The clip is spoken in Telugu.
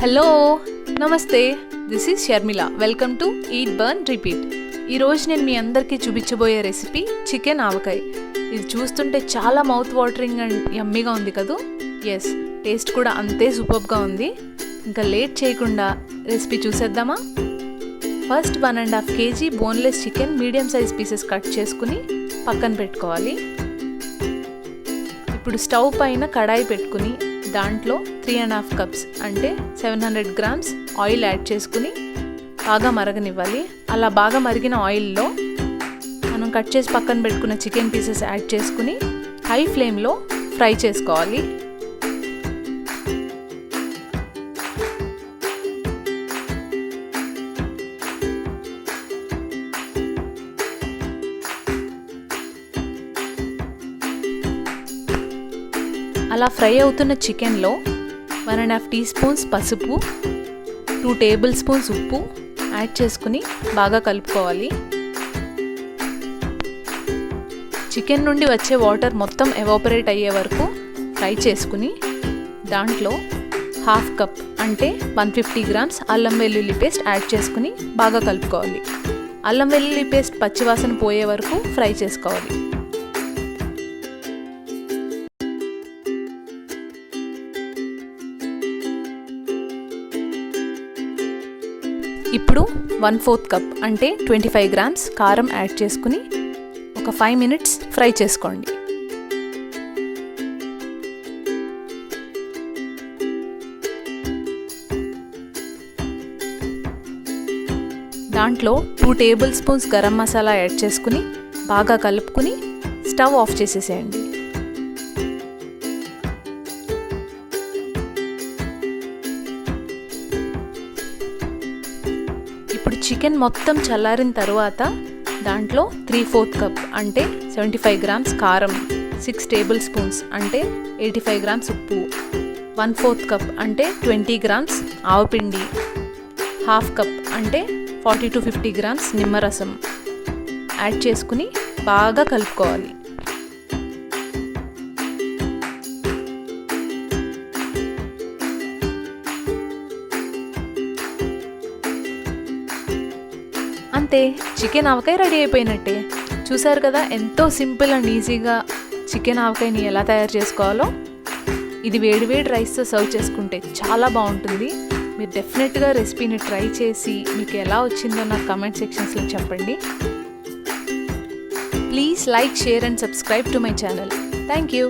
హలో నమస్తే, this is Sharmila. Welcome to eat burn repeat. ఈరోజు నేను మీ అందరికీ చూపించబోయే రెసిపీ చికెన్ ఆవకాయ. ఇది చూస్తుంటే చాలా మౌత్ వాటరింగ్ అండ్ యమ్మీగా ఉంది కదూ. ఎస్, టేస్ట్ కూడా అంతే సూపర్గా ఉంది. ఇంకా లేట్ చేయకుండా రెసిపీ చూసేద్దామా. First 1.5 kg boneless chicken medium size pieces cut చేసుకుని పక్కన పెట్టుకోవాలి. ఇప్పుడు స్టవ్ పైన కడాయి పెట్టుకుని దాంట్లో 3.5 cups అంటే 700 grams ఆయిల్ యాడ్ చేసుకుని బాగా మరగనివ్వాలి. అలా బాగా మరిగిన ఆయిల్లో మనం కట్ చేసి పక్కన పెట్టుకున్న చికెన్ పీసెస్ యాడ్ చేసుకుని హై ఫ్లేమ్లో ఫ్రై చేసుకోవాలి. అలా ఫ్రై అవుతున్న చికెన్లో 1.5 teaspoons పసుపు, 2 tablespoons ఉప్పు యాడ్ చేసుకుని బాగా కలుపుకోవాలి. చికెన్ నుండి వచ్చే వాటర్ మొత్తం ఎవాపరేట్ అయ్యే వరకు ఫ్రై చేసుకుని దాంట్లో 1/2 cup అంటే 150 grams అల్లం వెల్లుల్లి పేస్ట్ యాడ్ చేసుకుని బాగా కలుపుకోవాలి. అల్లం వెల్లుల్లి పేస్ట్ పచ్చివాసన పోయే వరకు ఫ్రై చేసుకోవాలి. ఇప్పుడు 1/4 cup అంటే 25 grams కారం యాడ్ చేసుకుని ఒక 5 minutes ఫ్రై చేసుకోండి. దాంట్లో 2 tablespoons గరం మసాలా యాడ్ చేసుకుని బాగా కలుపుకుని స్టవ్ ఆఫ్ చేసేసేయండి. ఇప్పుడు చికెన్ మొత్తం చల్లారిన తర్వాత దాంట్లో 3/4 cup అంటే 75 grams కారం, 6 tablespoons అంటే 85 grams ఉప్పు, 1/4 cup అంటే 20 grams ఆవపిండి, 1/2 cup అంటే 40 to 50 grams నిమ్మరసం యాడ్ చేసుకుని బాగా కలుపుకోవాలి. అంతే, చికెన్ ఆవకాయ రెడీ అయిపోయినట్టే. చూసారు కదా ఎంతో సింపుల్ అండ్ ఈజీగా చికెన్ ఆవకాయని ఎలా తయారు చేసుకోవాలో. ఇది వేడివేడి రైస్తో సర్వ్ చేసుకుంటే చాలా బాగుంటుంది. మీరు డెఫినెట్గా రెసిపీని ట్రై చేసి మీకు ఎలా వచ్చిందో నాకు కామెంట్ సెక్షన్స్లో చెప్పండి. Please like, share and subscribe to my channel. Thank you.